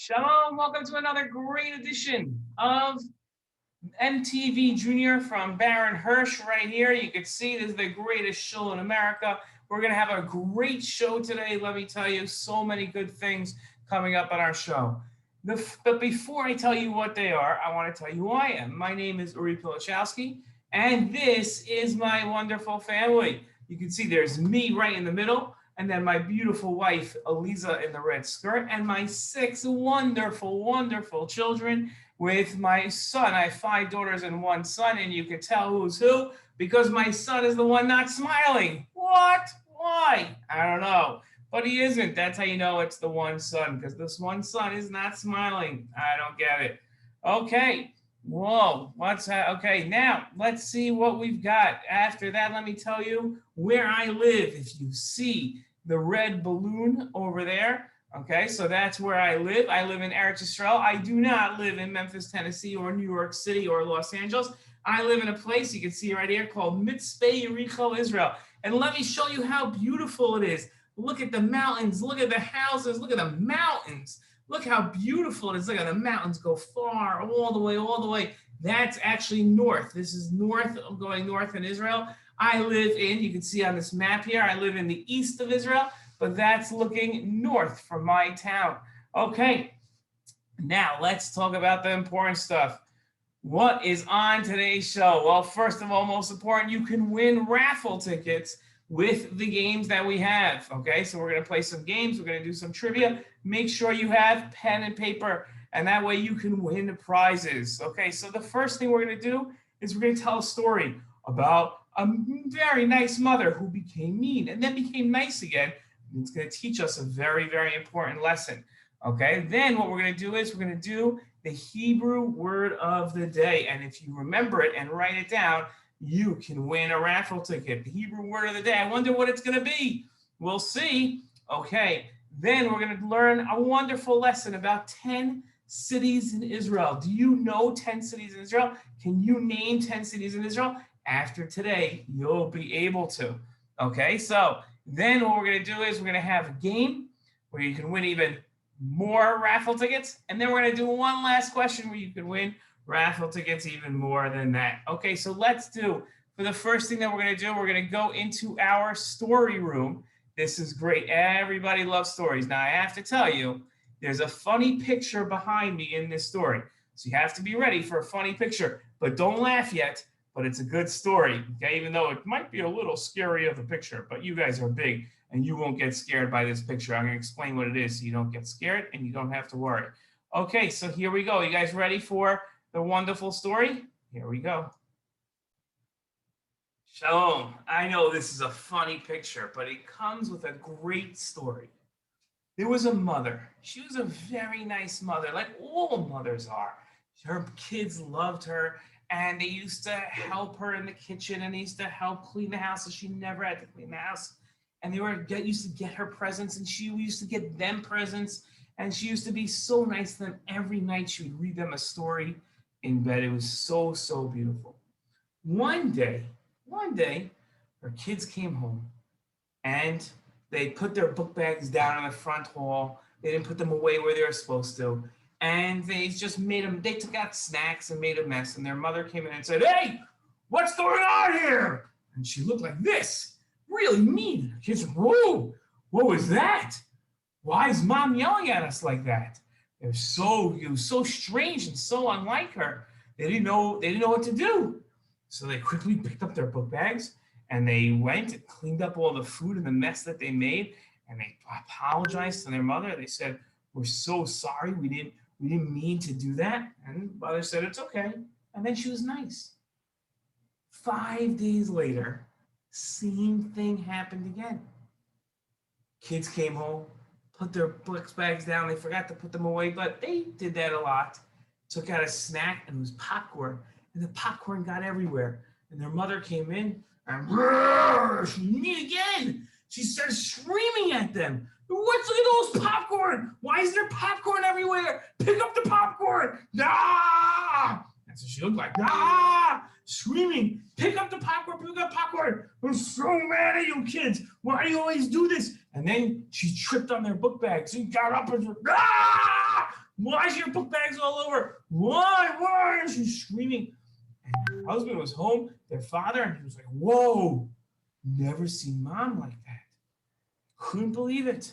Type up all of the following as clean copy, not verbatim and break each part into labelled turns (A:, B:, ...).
A: Shalom, welcome to another great edition of MTV Jr. from Baron Hirsch right here. You can see this is the greatest show in America. We're going to have a great show today. Let me tell you, so many good things coming up on our show. But before I tell you what they are, I want to tell you who I am. My name is Uri Pilachowski, and this is my wonderful family. You can see there's me right in the middle, and then my beautiful wife, Eliza, in the red skirt, and my 6 wonderful, wonderful children with my son. I have 5 daughters and 1 son, and you can tell who's who because my son is the one not smiling. What? Why? I don't know. But he isn't. That's how you know it's the one son, because this one son is not smiling. I don't get it. Okay. Whoa, what's that? Okay, now let's see what we've got. After that, let me tell you where I live. If you see the red balloon over there, okay, so that's where I live. I live in Eretz Yisrael. I do not live in Memphis, Tennessee, or New York City, or Los Angeles. I live in a place you can see right here called Mitzpeh Yericho, Israel. And let me show you how beautiful it is. Look at the mountains. Look at the houses. Look at the mountains. Look how beautiful it is. Look at the mountains go far, all the way, all the way. That's actually north. This is north, going north in Israel. I live in, you can see on this map here, I live in the east of Israel, but that's looking north from my town. Okay, now let's talk about the important stuff. What is on today's show? Well, first of all, most important, you can win raffle tickets with the games that we have. Okay, so we're going to play some games. We're going to do some trivia. Make sure you have pen and paper, and that way you can win prizes. Okay, so the first thing we're going to do is we're going to tell a story about a very nice mother who became mean and then became nice again. It's going to teach us a very, very important lesson. Okay, then what we're going to do is we're going to do the Hebrew word of the day. And if you remember it and write it down, you can win a raffle ticket. The Hebrew word of the day. I wonder what it's going to be. We'll see. Okay, then we're going to learn a wonderful lesson about 10 cities in Israel. Do you know 10 cities in Israel? Can you name 10 cities in Israel? After today, you'll be able to. Okay, so then what we're going to do is we're going to have a game where you can win even more raffle tickets. And then we're going to do one last question where you can win raffle tickets even more than that. Okay, so let's do, for the first thing that we're going to do, we're going to go into our story room. This is great. Everybody loves stories. Now, I have to tell you, there's a funny picture behind me in this story. So you have to be ready for a funny picture, but don't laugh yet. But it's a good story, okay? Even though it might be a little scary of a picture, but you guys are big and you won't get scared by this picture. I'm going to explain what it is so you don't get scared and you don't have to worry. Okay, so here we go. You guys ready for the wonderful story? Here we go. Shalom. I know this is a funny picture, but it comes with a great story. There was a mother. She was a very nice mother, like all mothers are. Her kids loved her, and they used to help her in the kitchen, and they used to help clean the house, so she never had to clean the house. And they used to get her presents, and she used to get them presents, and she used to be so nice to them. Every night she would read them a story in bed. It was so, so beautiful. One day, her kids came home, and they put their book bags down in the front hall. They didn't put them away where they were supposed to. And they just they took out snacks and made a mess. And their mother came in and said, "Hey, what's going on here?" And she looked like this, really mean. She said, "Whoa, what was that? Why is mom yelling at us like that?" It was so strange and so unlike her. They didn't know what to do. So they quickly picked up their book bags and they went and cleaned up all the food and the mess that they made. And they apologized to their mother. They said, "We're so sorry. We didn't mean to do that." And mother said, "It's okay." And then she was nice. 5 days later, same thing happened again. Kids came home, put their book bags down. They forgot to put them away, but they did that a lot. Took out a snack, and it was popcorn. And the popcorn got everywhere. And their mother came in, and she mean again. She started screaming at them. "Look at those popcorn! Why is there popcorn everywhere? Pick up the popcorn!" Ah! That's what she looked like. Ah! Screaming, "Pick up the popcorn, pick up popcorn. I'm so mad at you kids. Why do you always do this?" And then she tripped on their book bags and got up and said, "Ah! Why is your book bags all over? Why? And she's screaming. And her husband was home, their father, and he was like, whoa, never seen mom like that. Couldn't believe it.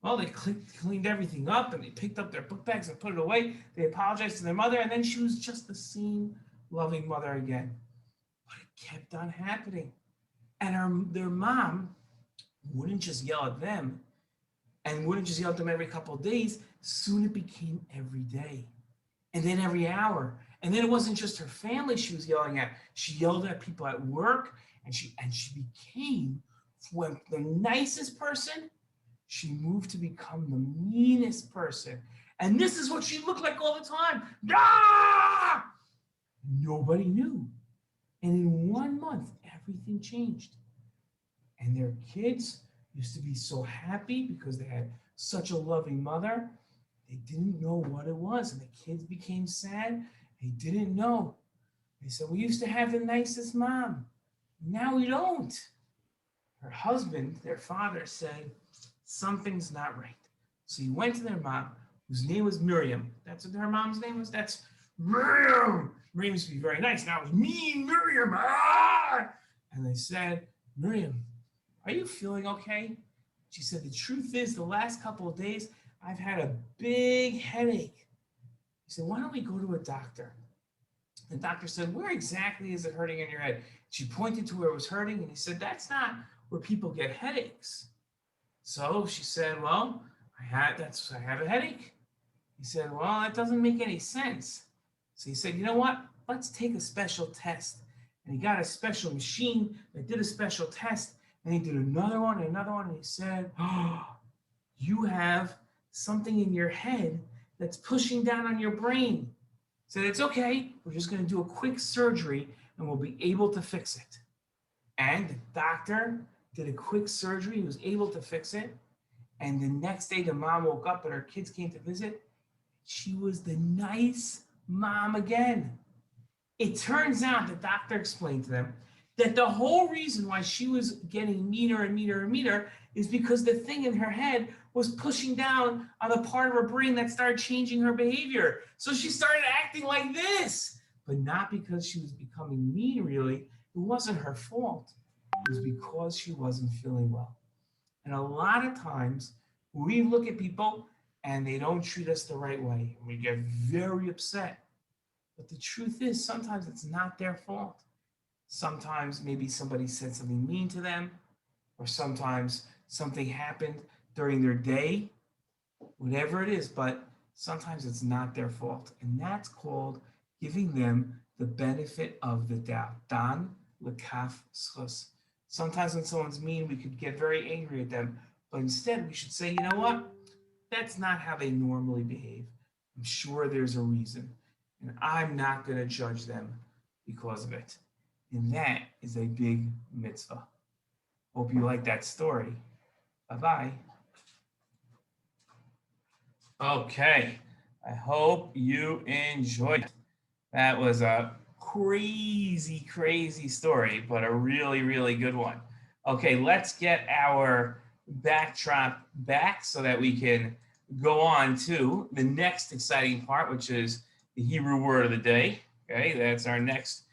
A: Well, they cleaned everything up and they picked up their book bags and put it away. They apologized to their mother, and then she was just the same loving mother again. But it kept on happening. And their mom wouldn't just yell at them and wouldn't just yell at them every couple of days. Soon it became every day. And then every hour. And then it wasn't just her family she was yelling at. She yelled at people at work, and she became, from the nicest person, she moved to become the meanest person. And this is what she looked like all the time. Ah! Nobody knew. And in 1 month, everything changed. And their kids used to be so happy because they had such a loving mother. They didn't know what it was. And the kids became sad. They didn't know. They said, we used to have the nicest mom. Now we don't. Her husband, their father, said, something's not right. So he went to their mom, whose name was Miriam. That's what her mom's name was? That's Miriam. Miriam used to be very nice. Now it was mean Miriam. Ah! And they said, Miriam, are you feeling okay? She said, the truth is, the last couple of days, I've had a big headache. He said, why don't we go to a doctor? The doctor said, where exactly is it hurting in your head? She pointed to where it was hurting, and he said, that's not where people get headaches. So she said, well, I have a headache. He said, well, that doesn't make any sense. So he said, you know what? Let's take a special test. And he got a special machine that did a special test. And he did another one, and he said, oh, you have something in your head that's pushing down on your brain. He said, it's okay. We're just going to do a quick surgery, and we'll be able to fix it. And the doctor did a quick surgery. He was able to fix it. And the next day, the mom woke up and her kids came to visit. She was the nice mom again. It turns out, the doctor explained to them, that the whole reason why she was getting meaner and meaner and meaner is because the thing in her head was pushing down on the part of her brain that started changing her behavior. So she started acting like this, but not because she was becoming mean, really. It wasn't her fault. It was because she wasn't feeling well. And a lot of times we look at people and they don't treat us the right way. We get very upset. But the truth is, sometimes it's not their fault. Sometimes maybe somebody said something mean to them, or sometimes something happened during their day, whatever it is, but sometimes it's not their fault. And that's called giving them the benefit of the doubt. Dan lekaf schus. Sometimes when someone's mean, we could get very angry at them, but instead we should say, you know what? That's not how they normally behave. I'm sure there's a reason, and I'm not going to judge them because of it. And that is a big mitzvah. Hope you like that story. Bye-bye. Okay, I hope you enjoyed it. That was a crazy, crazy story, but a really, really good one. Okay, let's get our backdrop back so that we can go on to the next exciting part, which is the Hebrew word of the day. Okay, that's our next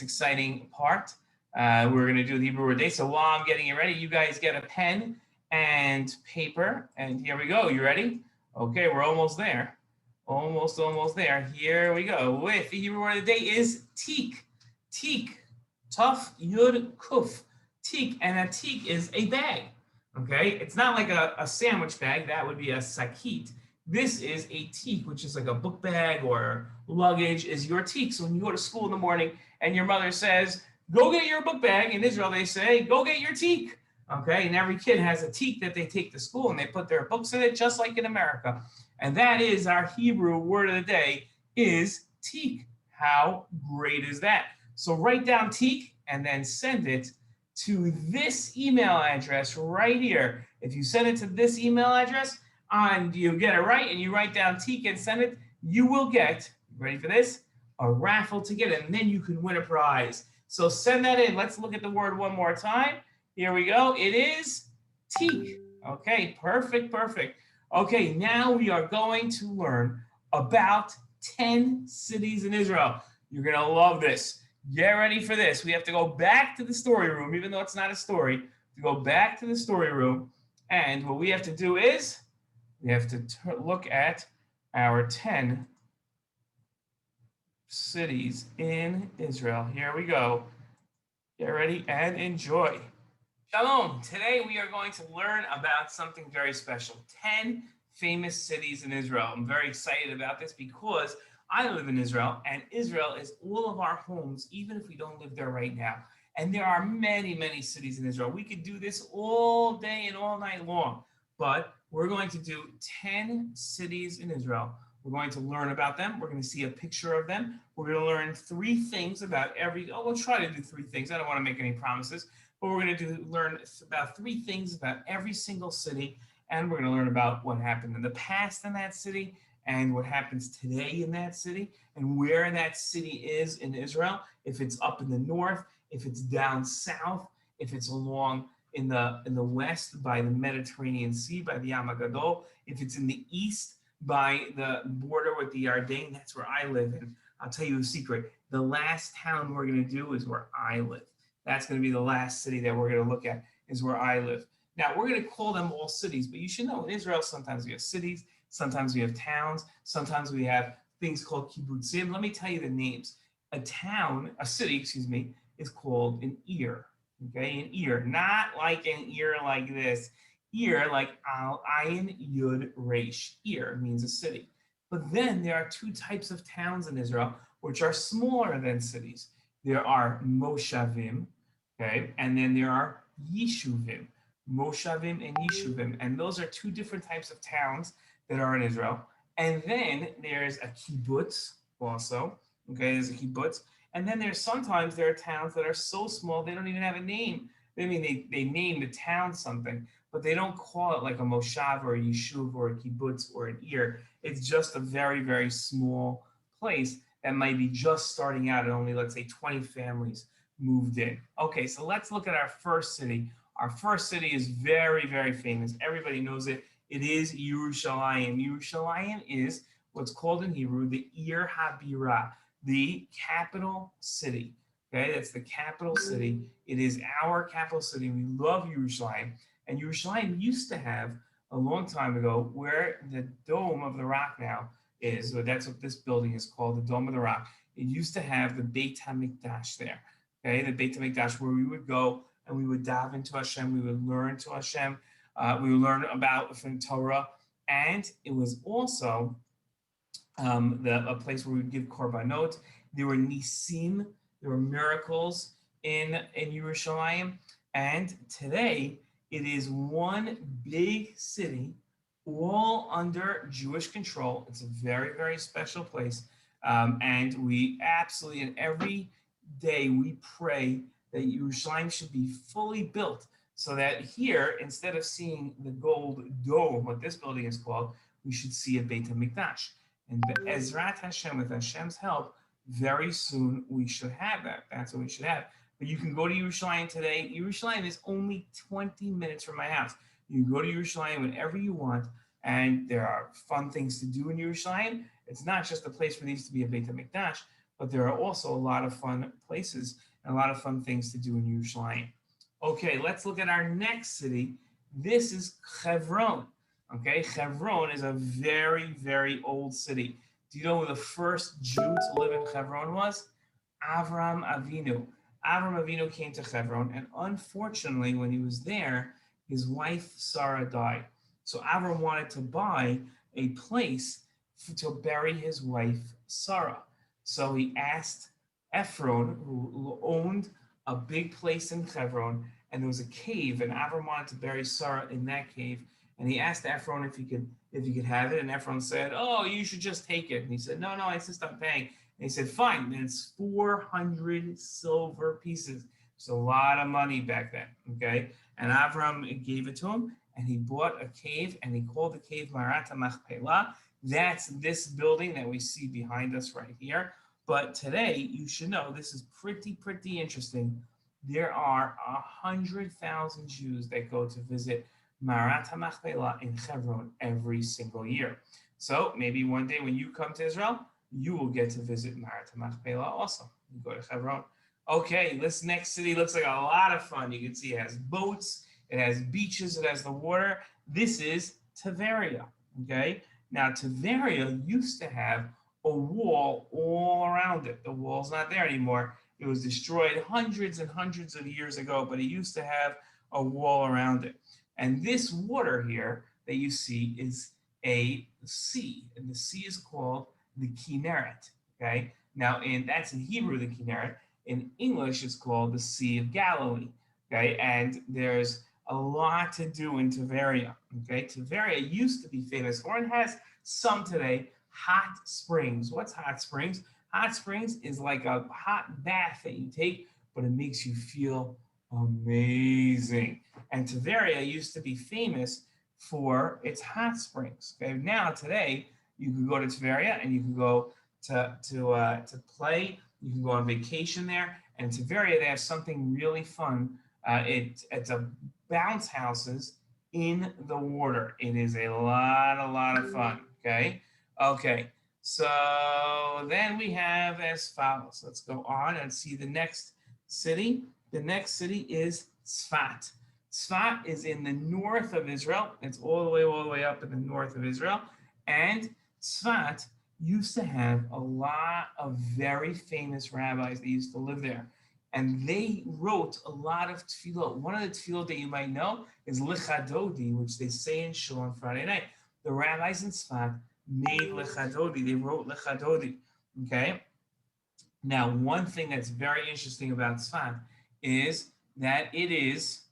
A: exciting part. We're going to do the Hebrew word of the day. So while I'm getting it ready, you guys get a pen and paper, and here we go. You ready? Okay, we're almost there. Almost there. Here we go. With the Hebrew word of the day is teak. Teak. Tuf, yud, kuf. Teak. And a teak is a bag. Okay? It's not like a sandwich bag. That would be a sakit. This is a teak, which is like a book bag or luggage is your teak. So when you go to school in the morning and your mother says, go get your book bag. In Israel, they say, go get your teak. Okay? And every kid has a teak that they take to school and they put their books in it, just like in America. And that is our Hebrew word of the day is teak. How great is that? So write down teak and then send it to this email address right here. If you send it to this email address and you get it right and you write down teak and send it, you will get, ready for this, a raffle ticket, and then you can win a prize. So send that in. Let's look at the word one more time. Here we go. It is teak. Okay, perfect. Okay, now we are going to learn about 10 cities in Israel. You're going to love this. Get ready for this. We have to go back to the story room, even though it's not a story, to go back to the story room. And what we have to do is we have to look at our 10 cities in Israel. Here we go. Get ready and enjoy. Shalom. Today we are going to learn about something very special. 10 famous cities in Israel. I'm very excited about this because I live in Israel and Israel is all of our homes, even if we don't live there right now. And there are many, many cities in Israel. We could do this all day and all night long, but we're going to do 10 cities in Israel. We're going to learn about them. We're going to see a picture of them. We're going to learn 3 things about we'll try to do 3 things. I don't want to make any promises. But we're going to learn about 3 things about every single city, and we're going to learn about what happened in the past in that city, and what happens today in that city, and where that city is in Israel, if it's up in the north, if it's down south, if it's along in the west by the Mediterranean Sea, by the Yam HaGadol, if it's in the east by the border with the Yarden. That's where I live. And I'll tell you a secret. The last town we're going to do is where I live. That's going to be the last city that we're going to look at, is where I live. Now, we're going to call them all cities, but you should know in Israel, sometimes we have cities, sometimes we have towns, sometimes we have things called kibbutzim. Let me tell you the names. A city, excuse me, is called an ear. Okay, an ear, not like an ear like this. Ear, like al ayin yud resh. Ear means a city. But then there are 2 types of towns in Israel which are smaller than cities. There are moshavim, okay, and then there are yishuvim, moshavim and yishuvim, and those are 2 different types of towns that are in Israel. And then there's a kibbutz also, okay, there's a kibbutz, and then sometimes there are towns that are so small they don't even have a name. I mean, they name the town something, but they don't call it like a moshav or a yishuv or a kibbutz or an ear. It's just a very, very small place that might be just starting out and only, let's say, 20 families moved in. Okay, so let's look at our first city. Our first city is very, very famous. Everybody knows it. It is Yerushalayim. Yerushalayim is what's called in Hebrew the Ir HaBirah, the capital city. Okay, that's the capital city. It is our capital city. We love Yerushalayim. And Yerushalayim used to have, a long time ago, where the Dome of the Rock now is, or that's what this building is called, the Dome of the Rock. It used to have the Beit HaMikdash there, okay? The Beit HaMikdash, where we would go and we would dive into Hashem, we would learn to Hashem, we would learn about from Torah, and it was also a place where we would give korbanot. There were nisim, there were miracles in Yerushalayim, and today it is one big city all under Jewish control. It's a very, very special place. And we absolutely, and every day we pray that Yerushalayim should be fully built so that here, instead of seeing the gold dome, what this building is called, we should see a Beit HaMikdash. And Be'ezrat Hashem, with Hashem's help, very soon we should have that. That's what we should have. But you can go to Yerushalayim today. Yerushalayim is only 20 minutes from my house. You can go to Yerushalayim whenever you want, and there are fun things to do in Yerushalayim. It's not just a place where there used to be a Beit HaMikdash, but there are also a lot of fun places and a lot of fun things to do in Yerushalayim. Okay, let's look at our next city. This is Kevron. Okay, Kevron is a very, very old city. Do you know who the first Jew to live in Kevron was? Avram Avinu. Avram Avinu came to Kevron, and unfortunately, when he was there, his wife Sarah died. So Avram wanted to buy a place to bury his wife Sarah. So he asked Ephron, who owned a big place in Kevron, and there was a cave, and Avram wanted to bury Sarah in that cave. And he asked Ephron if he could have it, and Ephron said, "Oh, you should just take it." And he said, "No, I insist on paying." And he said, "Fine." And it's 400 silver pieces. It's a lot of money back then, okay? And Avram gave it to him, and he bought a cave, and he called the cave Marata Machpelah. That's this building that we see behind us right here. But today, you should know, this is pretty interesting. There are 100,000 Jews that go to visit Marat HaMachpelah in Kevron every single year. So maybe one day when you come to Israel, you will get to visit Marat HaMachpelah also. You go to Kevron. Okay, this next city looks like a lot of fun. You can see it has boats, it has beaches, it has the water. This is Tveria. Okay, now Tveria used to have a wall all around it. The wall's not there anymore. It was destroyed hundreds and hundreds of years ago, but it used to have a wall around it. And this water here that you see is a sea, and the sea is called the Kinneret. Okay, now that's in Hebrew, the Kinneret. In English, it's called the Sea of Galilee. Okay, and there's a lot to do in Tveria. Okay, Tveria used to be famous for, and has some today, hot springs. What's hot springs? Hot springs is like a hot bath that you take, but it makes you feel amazing. And Tveria used to be famous for its hot springs. Okay, now today you can go to Tveria and you can go to play. You can go on vacation there. And Tveria, they have something really fun. It's a bounce houses in the water. It is a lot of fun. Okay. Okay. So then we have as follows. Let's go on and see the next city. The next city is Tzfat. Tzfat is in the north of Israel. It's all the way up in the north of Israel. And Tzfat used to have a lot of very famous rabbis that used to live there. And they wrote a lot of tefillot. One of the tefillot that you might know is Lichadodi, which they say in Shul on Friday night. The rabbis in Tzfat made Lichadodi. They wrote Lichadodi. Okay? Now, one thing that's very interesting about Tzfat is that it is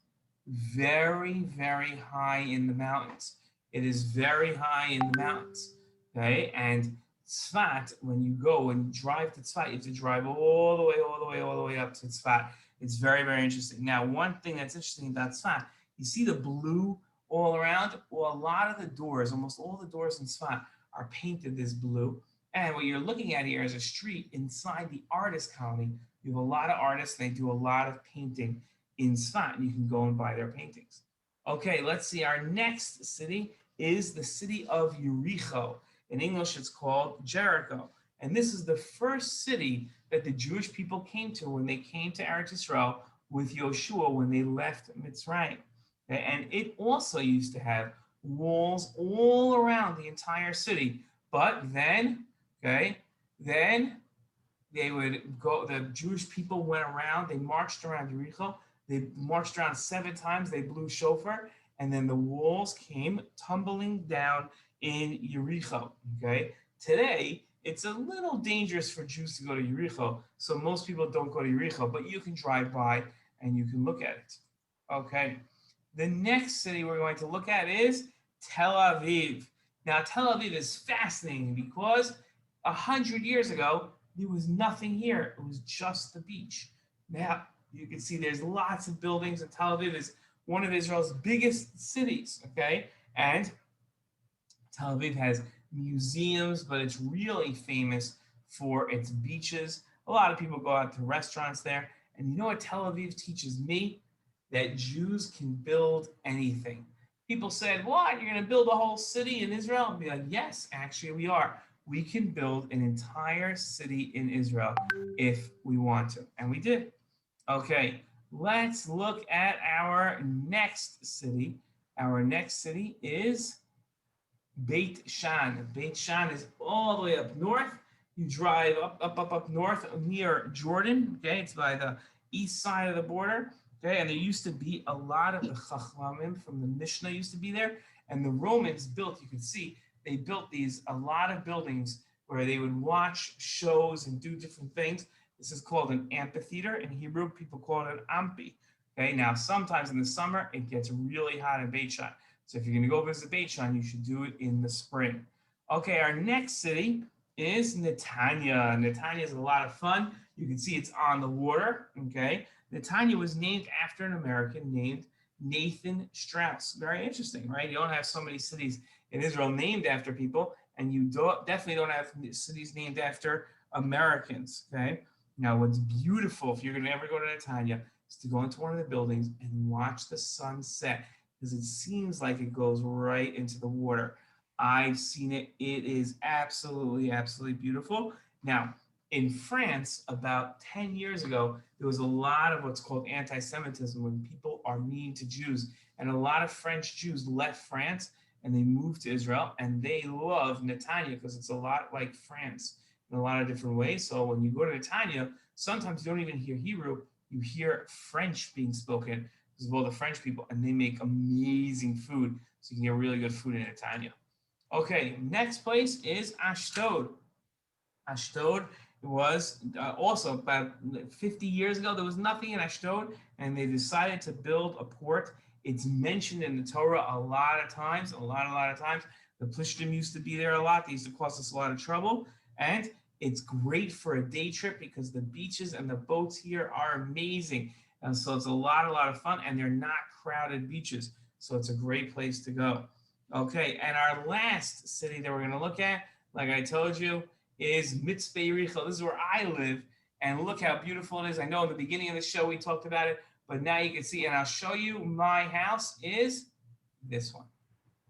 A: very, very high in the mountains. It is very high in the mountains. Okay? And Tzfat, when you go and drive to Tzfat, you have to drive all the way up to Tzfat. It's very, very interesting. Now, one thing that's interesting about Tzfat, you see the blue all around? Well, a lot of the doors, almost all the doors in Tzfat are painted this blue. And what you're looking at here is a street inside the artist colony. You have a lot of artists, and they do a lot of painting in Tzfat, and you can go and buy their paintings. Okay, let's see. Our next city is the city of Yericho. In English, it's called Jericho. And this is the first city that the Jewish people came to when they came to Eretz Yisrael with Yoshua when they left Mitzrayim. Okay? And it also used to have walls all around the entire city. But then, then they would go, the Jewish people went around, they marched around Yericho. They marched around 7 times, they blew shofar, and then the walls came tumbling down in Yericho. Okay, today it's a little dangerous for Jews to go to Yericho, so most people don't go to Yericho, but you can drive by and you can look at it. Okay, the next city we're going to look at is Tel Aviv. Now, Tel Aviv is fascinating because 100 years ago there was nothing here; it was just the beach. Now you can see there's lots of buildings, and Tel Aviv is one of Israel's biggest cities. Okay, and Tel Aviv has museums, but it's really famous for its beaches. A lot of people go out to restaurants there. And you know what Tel Aviv teaches me? That Jews can build anything. People said, what? You're going to build a whole city in Israel? I'll be like, yes, actually we are. We can build an entire city in Israel if we want to. And we did. Okay, let's look at our next city. Our next city is Beit Shan. Beit Shan is all the way up north. You drive up north near Jordan. Okay, it's by the east side of the border. Okay, and there used to be a lot of the Chachamim from the Mishnah used to be there, and the Romans built. You can see they built a lot of buildings where they would watch shows and do different things. This is called an amphitheater. In Hebrew, people call it an ampi. Okay, now sometimes in the summer it gets really hot in Beit Shan. So if you're going to go visit Beit Shan, you should do it in the spring. Okay, our next city is Natanya. Natanya is a lot of fun. You can see it's on the water. Okay, Natanya was named after an American named Nathan Strauss. Very interesting, right? You don't have so many cities in Israel named after people, and you definitely don't have cities named after Americans. Okay, now what's beautiful, if you're going to ever go to Natanya, is to go into one of the buildings and watch the sun set. because it seems like it goes right into the water. I've seen it. It is absolutely, absolutely beautiful. Now, in France, about 10 years ago, there was a lot of what's called anti-Semitism when people are mean to Jews. And a lot of French Jews left France and they moved to Israel, and they love Natanya because it's a lot like France in a lot of different ways. So when you go to Natanya, sometimes you don't even hear Hebrew, you hear French being spoken because of all the French people, and they make amazing food. So you can get really good food in Natanya. Okay, next place is Ashtowed. Ashtowed was also about 50 years ago. There was nothing in Ashtowed, and they decided to build a port. It's mentioned in the Torah a lot of times, a lot of times. The Plishtim used to be there a lot. They used to cause us a lot of trouble. And it's great for a day trip because the beaches and the boats here are amazing. And so it's a lot of fun, and they're not crowded beaches. So it's a great place to go. Okay, and our last city that we're going to look at, like I told you, is Mitzvah Yericho. This is where I live, and look how beautiful it is. I know in the beginning of the show we talked about it, but now you can see, and I'll show you my house is this one.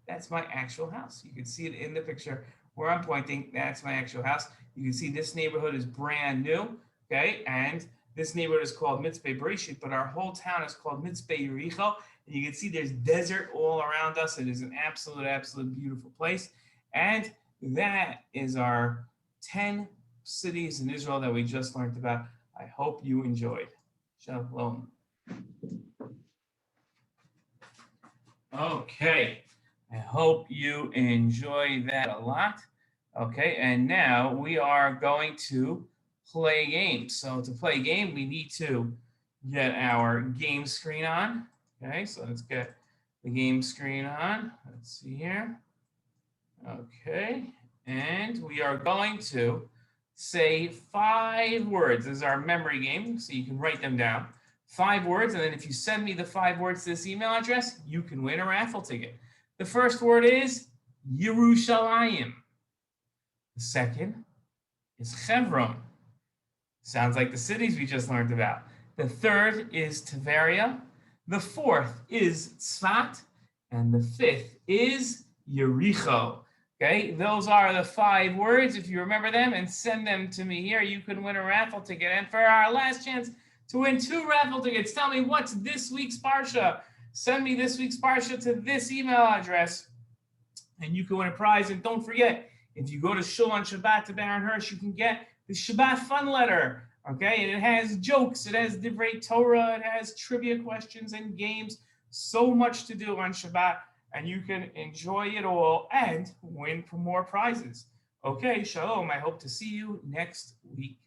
A: That's my actual house. You can see it in the picture where I'm pointing. That's my actual house. You can see this neighborhood is brand new, okay? And this neighborhood is called Mitzvah Bereshit, but our whole town is called Mitzvah Yericho. And you can see there's desert all around us. It is an absolute beautiful place. And that is our 10 cities in Israel that we just learned about. I hope you enjoyed. Shalom. Okay, I hope you enjoy that a lot. Okay, and now we are going to play a game. So to play a game, we need to get our game screen on. Okay, so let's get the game screen on. Let's see here. Okay, and we are going to say 5 words. This is our memory game, so you can write them down. 5 words, and then if you send me the 5 words to this email address, you can win a raffle ticket. The first word is Yerushalayim. The second is Kevron. Sounds like the cities we just learned about. The third is Tiberia. The fourth is Tzfat. And the fifth is Yericho. Okay, those are the 5 words. If you remember them and send them to me here, you can win a raffle ticket. And for our last chance to win 2 raffle tickets, tell me what's this week's Parsha. Send me this week's Parsha to this email address, and you can win a prize. And don't forget, if you go to Shul on Shabbat to Baron Hirsch, you can get the Shabbat fun letter. Okay, and it has jokes, it has Divrei Torah, it has trivia questions and games. So much to do on Shabbat, and you can enjoy it all and win for more prizes. Okay, shalom. I hope to see you next week.